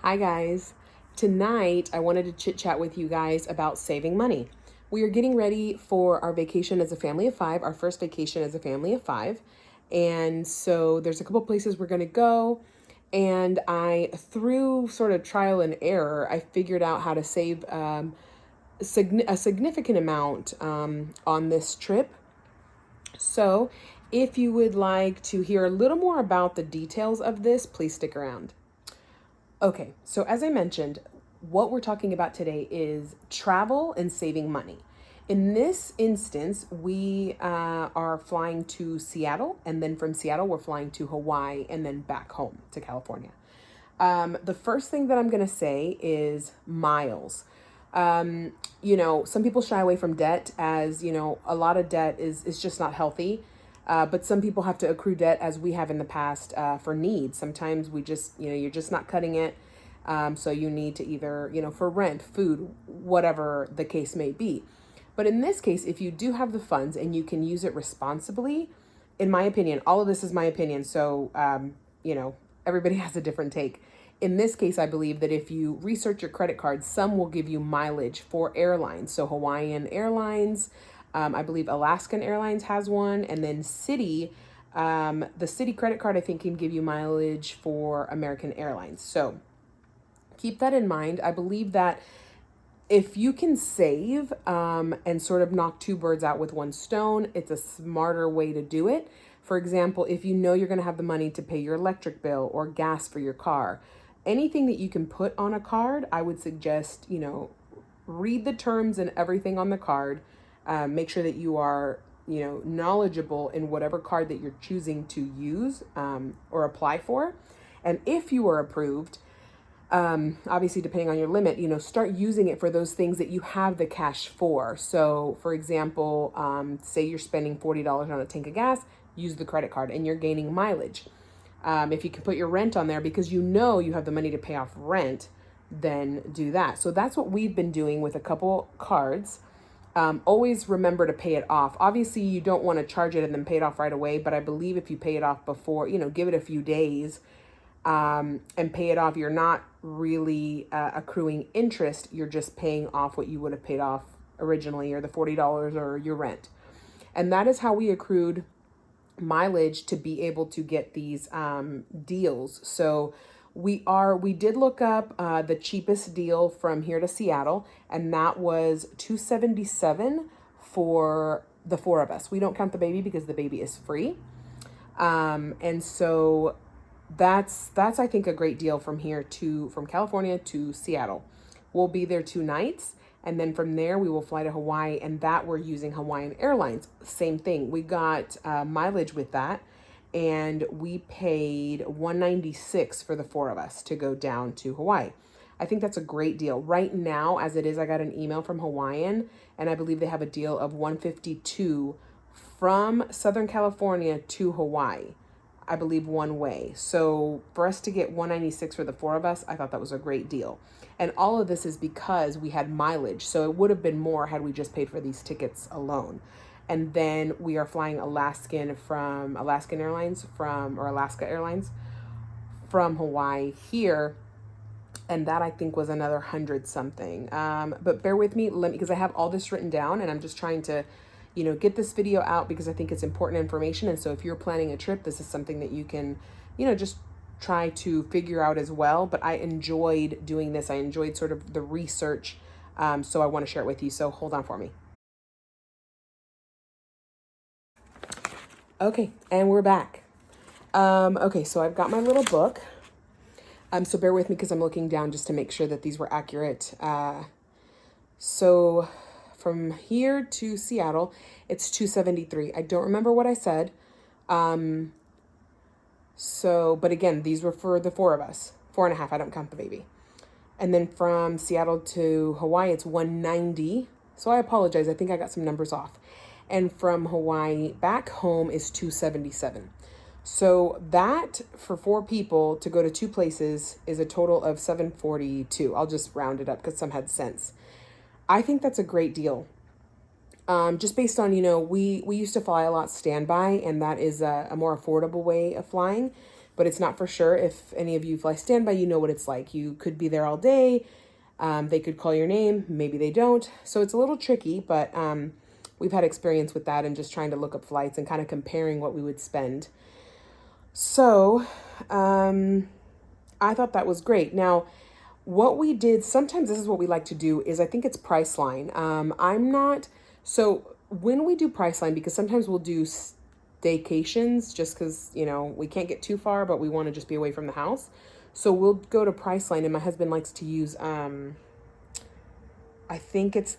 Hi guys. Tonight I wanted to chit chat with you guys about saving money. We are getting ready for our vacation as a family of five, our first vacation as a family of five. And so there's a couple places we're going to go. And through sort of trial and error, I figured out how to save a significant amount on this trip. So if you would like to hear a little more about the details of this, please stick around. Okay, so as I mentioned, what we're talking about today is travel and saving money. In this instance, we are flying to Seattle, and then from Seattle, we're flying to Hawaii, and then back home to California. The first thing that I'm going to say is miles. Some people shy away from debt as, a lot of debt is just not healthy. But some people have to accrue debt as we have in the past for needs. Sometimes we just, you're just not cutting it. So you need to either, for rent, food, whatever the case may be. But in this case, if you do have the funds and you can use it responsibly, in my opinion, all of this is my opinion. So, everybody has a different take. In this case, I believe that if you research your credit cards, some will give you mileage for airlines. So Hawaiian Airlines, I believe Alaskan Airlines has one, and then Citi, the Citi credit card, I think, can give you mileage for American Airlines. So keep that in mind. I believe that if you can save and sort of knock two birds out with one stone, it's a smarter way to do it. For example, if you know you're going to have the money to pay your electric bill or gas for your car, anything that you can put on a card, I would suggest, read the terms and everything on the card. Make sure that you are, knowledgeable in whatever card that you're choosing to use or apply for. And if you are approved, obviously depending on your limit, start using it for those things that you have the cash for. So for example, say you're spending $40 on a tank of gas, use the credit card and you're gaining mileage. If you can put your rent on there because you have the money to pay off rent, then do that. So that's what we've been doing with a couple cards. Always remember to pay it off. Obviously, you don't want to charge it and then pay it off right away. But I believe if you pay it off before, give it a few days and pay it off, you're not really accruing interest. You're just paying off what you would have paid off originally, or the $40 or your rent. And that is how we accrued mileage to be able to get these deals. So we did look up the cheapest deal from here to Seattle, and that was $277 for the four of us. We don't count the baby because the baby is free. And so that's I think a great deal from California to Seattle. We'll be there 2 nights, and then from there we will fly to Hawaii, and that we're using Hawaiian Airlines. Same thing. We got mileage with that, and we paid $196 for the four of us to go down to Hawaii. I think that's a great deal. Right now, as it is, I got an email from Hawaiian, and I believe they have a deal of $152 from Southern California to Hawaii. I believe one way. So for us to get $196 for the four of us, I thought that was a great deal. And all of this is because we had mileage. So it would have been more had we just paid for these tickets alone. And then we are flying Alaska Airlines from Hawaii here. And that I think was another 100 something. But bear with me, because I have all this written down and I'm just trying to get this video out because I think it's important information. And so if you're planning a trip, this is something that you can, just try to figure out as well. But I enjoyed doing this. I enjoyed sort of the research. So I want to share it with you. So hold on for me. Okay, and we're back. Okay, so I've got my little book. So bear with me because I'm looking down just to make sure that these were accurate. So from here to Seattle, it's $273. I don't remember what I said. But again, these were for the four of us. 4.5, I don't count the baby. And then from Seattle to Hawaii, it's $190. So I apologize. I think I got some numbers off. And from Hawaii back home is $277. So that for 4 people to go to 2 places is a total of $742. I'll just round it up because some had cents. I think that's a great deal. Just based on, we used to fly a lot standby, and that is a more affordable way of flying. but it's not for sure. If any of you fly standby, you know what it's like. You could be there all day. They could call your name, maybe they don't. So it's a little tricky, but we've had experience with that and just trying to look up flights and kind of comparing what we would spend. So I thought that was great. Now, what we did, sometimes this is what we like to do, is I think it's Priceline. I'm not, so when we do Priceline, because sometimes we'll do staycations just because, we can't get too far, but we want to just be away from the house. So we'll go to Priceline, and my husband likes to use, I think it's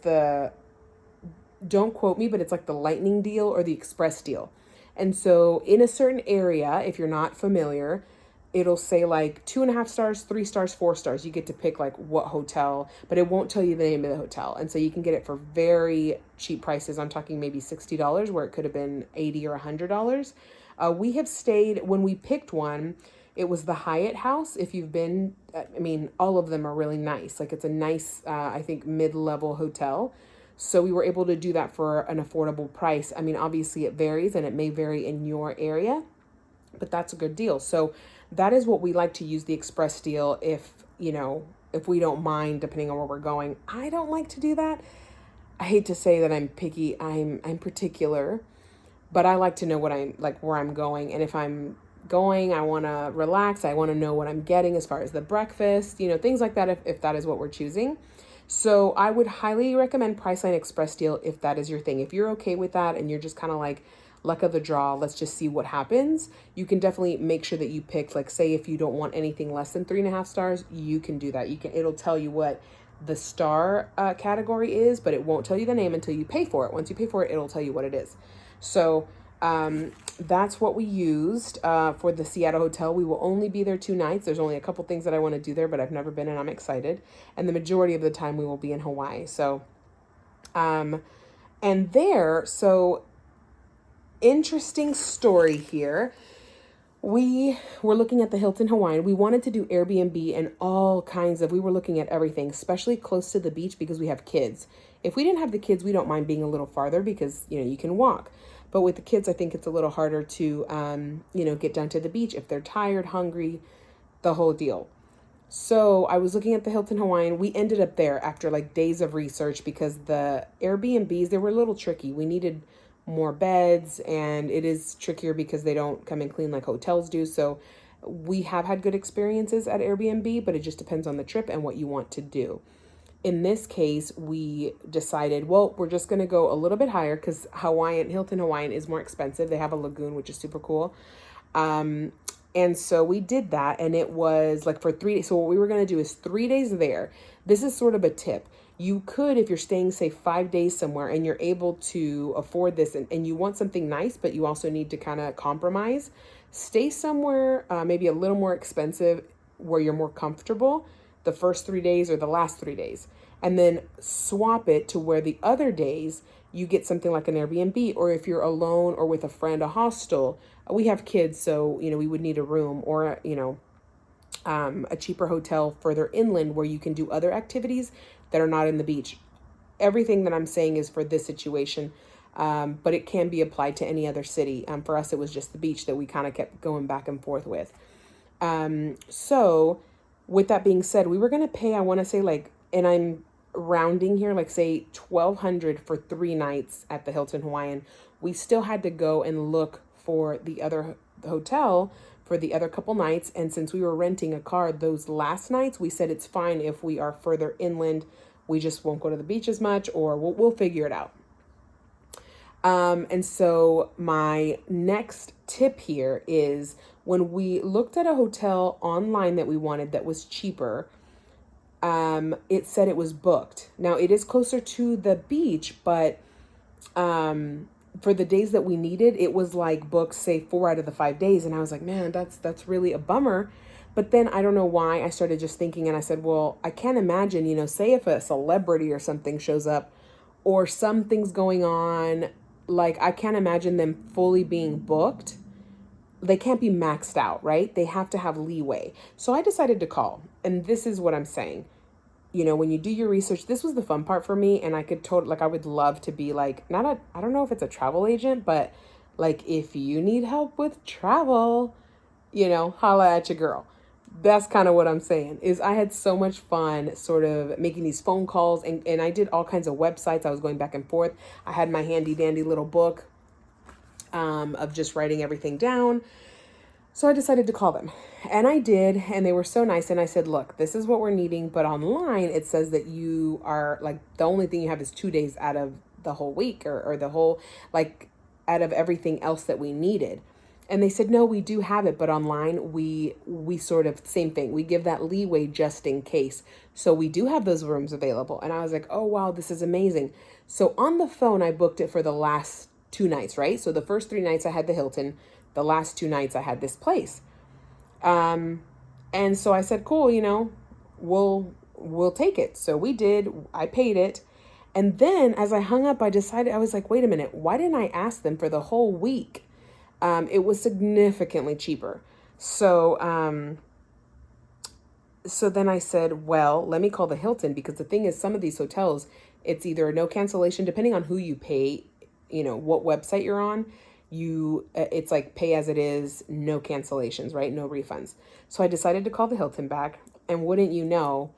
don't quote me, but it's like the lightning deal or the express deal. And so in a certain area, if you're not familiar, it'll say like 2.5 stars, 3 stars, 4 stars. You get to pick like what hotel, but it won't tell you the name of the hotel. And so you can get it for very cheap prices. I'm talking maybe $60 where it could have been $80 or $100. We have stayed, when we picked one, it was the Hyatt House. If you've been, all of them are really nice. Like it's a nice, I think, mid-level hotel. So we were able to do that for an affordable price. Obviously it varies and it may vary in your area, but that's a good deal. So that is what we like to use, the express deal, if we don't mind, depending on where we're going. I don't like to do that. I hate to say that I'm picky. I'm particular, but I like to know what I'm like, where I'm going. And if I'm going, I want to relax. I want to know what I'm getting as far as the breakfast, things like that, if that is what we're choosing. So I would highly recommend Priceline Express Deal if that is your thing. If you're okay with that and you're just kind of like luck of the draw, let's just see what happens. You can definitely make sure that you pick, like, say if you don't want anything less than 3.5 stars, you can do that. It'll tell you what the star category is, but it won't tell you the name until you pay for it. Once you pay for it, it'll tell you what it is. So that's what we used for the Seattle hotel. We will only be there 2 nights. There's only a couple things that I want to do there, but I've never been and I'm excited. And the majority of the time we will be in Hawaii. So, so interesting story here. We were looking at the Hilton Hawaiian. We wanted to do Airbnb and we were looking at everything, especially close to the beach because we have kids. If we didn't have the kids, we don't mind being a little farther because, you can walk. But with the kids, I think it's a little harder to, get down to the beach if they're tired, hungry, the whole deal. So I was looking at the Hilton Hawaiian. We ended up there after like days of research because the Airbnbs, they were a little tricky. We needed more beds and it is trickier because they don't come and clean like hotels do. So we have had good experiences at Airbnb, but it just depends on the trip and what you want to do. In this case, we decided, well, we're just going to go a little bit higher because Hilton Hawaiian is more expensive. They have a lagoon, which is super cool. And so we did that, and it was like for 3 days. So what we were going to do is 3 days there. This is sort of a tip. You could, if you're staying, say, 5 days somewhere and you're able to afford this and you want something nice, but you also need to kind of compromise, stay somewhere maybe a little more expensive where you're more comfortable the first 3 days or the last 3 days, and then swap it to where the other days you get something like an Airbnb, or if you're alone or with a friend, a hostel. We have kids, so, we would need a room or, a cheaper hotel further inland where you can do other activities that are not in the beach. Everything that I'm saying is for this situation, but it can be applied to any other city. For us, it was just the beach that we kind of kept going back and forth with. So with that being said, we were going to pay, I want to say and I'm rounding here, like say $1,200 for 3 nights at the Hilton Hawaiian. We still had to go and look for the other hotel for the other couple nights. And since we were renting a car those last nights, we said it's fine if we are further inland. We just won't go to the beach as much, or we'll figure it out. And so my next tip here is when we looked at a hotel online that we wanted that was cheaper, it said it was booked. Now it is closer to the beach, but for the days that we needed, it was like booked, say 4 out of the 5 days. And I was like, man, that's really a bummer. But then I don't know why I started just thinking, and I said, well, I can't imagine, say if a celebrity or something shows up or something's going on, like I can't imagine them fully being booked. They can't be maxed out, right? They have to have leeway. So I decided to call, and this is what I'm saying. When you do your research, this was the fun part for me, and I could I would love to be like, I don't know if it's a travel agent, but like if you need help with travel, holla at your girl. That's kind of what I'm saying. Is I had so much fun sort of making these phone calls, and I did all kinds of websites. I was going back and forth. I had my handy dandy little book of just writing everything down. So I decided to call them, and I did, and they were so nice. And I said, look, this is what we're needing, but online it says that you are like, the only thing you have is 2 days out of the whole week, or the whole, like, out of everything else that we needed. And they said, no, we do have it, but online we sort of, same thing. We give that leeway just in case. So we do have those rooms available. And I was like, oh, wow, this is amazing. So on the phone, I booked it for the last 2 nights, right? So the first 3 nights I had the Hilton. The last 2 nights I had this place. And so I said, cool, we'll take it. So we did. I paid it. And then as I hung up, I decided, I was like, wait a minute, why didn't I ask them for the whole week? It was significantly cheaper. So then I said, well, let me call the Hilton, because the thing is, some of these hotels, it's either no cancellation, depending on who you pay, what website you're on, it's like pay as it is, no cancellations, right? No refunds. So I decided to call the Hilton back, and wouldn't you know,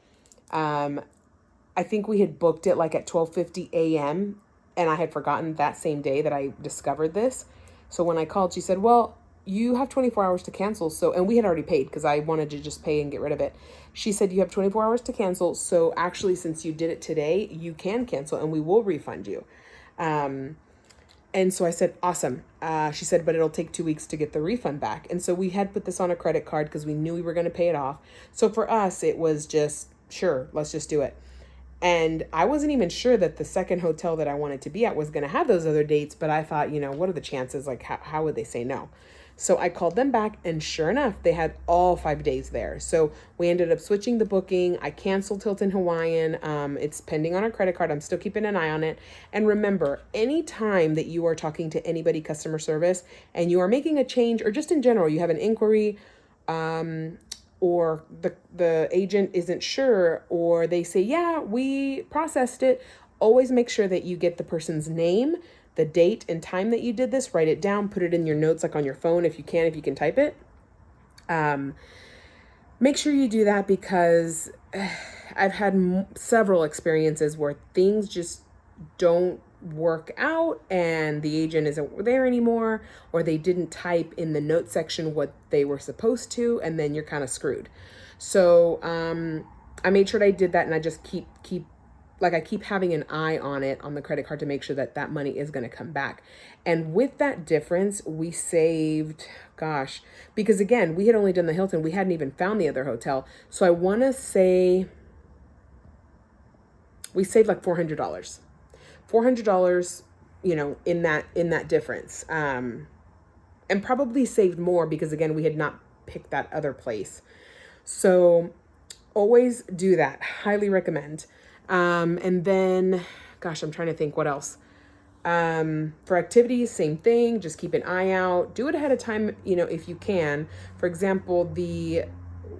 I think we had booked it like at 12:50 a.m. and I had forgotten that same day that I discovered this. So when I called, she said, well, you have 24 hours to cancel. So, and we had already paid because I wanted to just pay and get rid of it. She said, you have 24 hours to cancel. So actually, since you did it today, you can cancel and we will refund you. And so I said, awesome. She said, but it'll take 2 weeks to get the refund back. And so we had put this on a credit card because we knew we were going to pay it off. So for us, it was just, sure, let's just do it. And I wasn't even sure that the second hotel that I wanted to be at was going to have those other dates. But I thought, what are the chances? Like, how would they say no? So I called them back, and sure enough, they had all 5 days there. So we ended up switching the booking. I canceled Hilton Hawaiian. It's pending on our credit card. I'm still keeping an eye on it. And remember, anytime that you are talking to anybody customer service and you are making a change, or just in general, you have an inquiry, or the agent isn't sure, or they say, yeah, we processed it, always make sure that you get the person's name, the date and time that you did this, write it down, put it in your notes, like on your phone, if you can type it. Make sure you do that, because I've had several experiences where things just don't work out and the agent isn't there anymore, or they didn't type in the note section what they were supposed to, and then you're kind of screwed. So I made sure that I did that, and I just keep I keep having an eye on it on the credit card to make sure that that money is going to come back. And with that difference, we saved, because again, we had only done the Hilton. We hadn't even found the other hotel. So I want to say we saved like $400. $400, in that difference. And probably saved more because, again, we had not picked that other place. So always do that. Highly recommend. And then, I'm trying to think what else. For activities, same thing. Just keep an eye out. Do it ahead of time, if you can. For example, we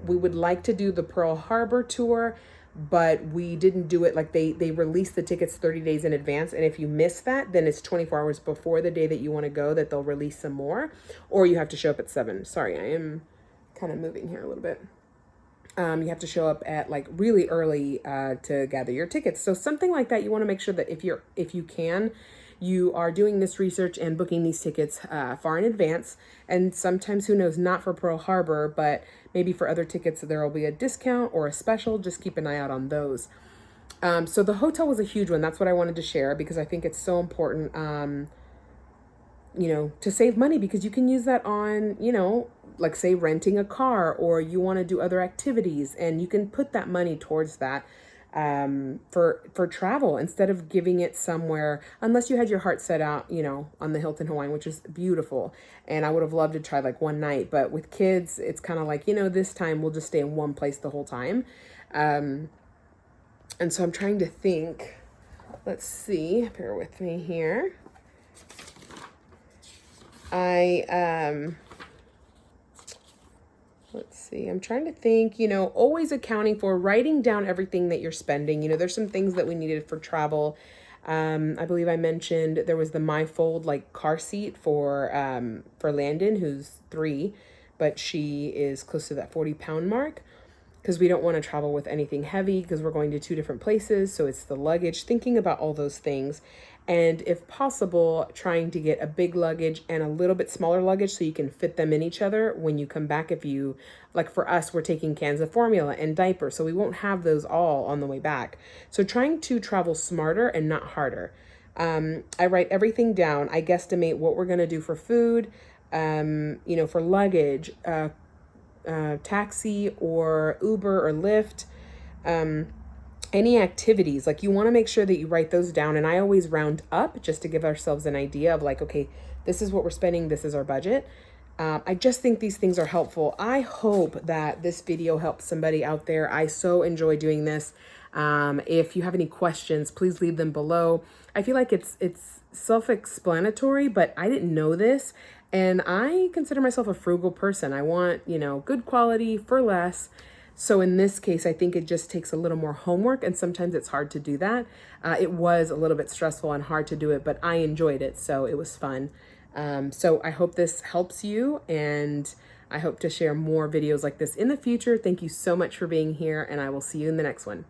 would like to do the Pearl Harbor tour, but we didn't do it. Like they release the tickets 30 days in advance. And if you miss that, then it's 24 hours before the day that you want to go that they'll release some more, or you have to show up at 7. Sorry, I am kind of moving here a little bit. You have to show up at like really early to gather your tickets. So something like that, you want to make sure that if you can, you are doing this research and booking these tickets far in advance. And sometimes, who knows, not for Pearl Harbor, but maybe for other tickets, there will be a discount or a special. Just keep an eye out on those. So the hotel was a huge one. That's what I wanted to share, because I think it's so important, to save money, because you can use that on, like say renting a car, or you want to do other activities, and you can put that money towards that for travel, instead of giving it somewhere, unless you had your heart set out, on the Hilton Hawaiian, which is beautiful. And I would have loved to try like one night, but with kids, it's kind of like, this time we'll just stay in one place the whole time. And so I'm trying to think, let's see, bear with me here. Let's see, I'm trying to think, always accounting for, writing down everything that you're spending. There's some things that we needed for travel. I believe I mentioned there was the MyFold like car seat for Landon, who's 3. but she is close to that 40-pound mark, because we don't want to travel with anything heavy because we're going to 2 different places. So it's the luggage, thinking about all those things. And if possible, trying to get a big luggage and a little bit smaller luggage so you can fit them in each other when you come back. If you, like for us, we're taking cans of formula and diapers, so we won't have those all on the way back. So trying to travel smarter and not harder. I write everything down. I guesstimate what we're going to do for food, for luggage, taxi or Uber or Lyft, any activities. Like, you want to make sure that you write those down. And I always round up just to give ourselves an idea of like, okay, this is what we're spending. This is our budget. I just think these things are helpful. I hope that this video helps somebody out there. I so enjoy doing this. If you have any questions, please leave them below. I feel like it's self-explanatory, but I didn't know this. And I consider myself a frugal person. I want, good quality for less. So in this case, I think it just takes a little more homework, and sometimes it's hard to do that. It was a little bit stressful and hard to do it, but I enjoyed it, so it was fun. So I hope this helps you, and I hope to share more videos like this in the future. Thank you so much for being here, and I will see you in the next one.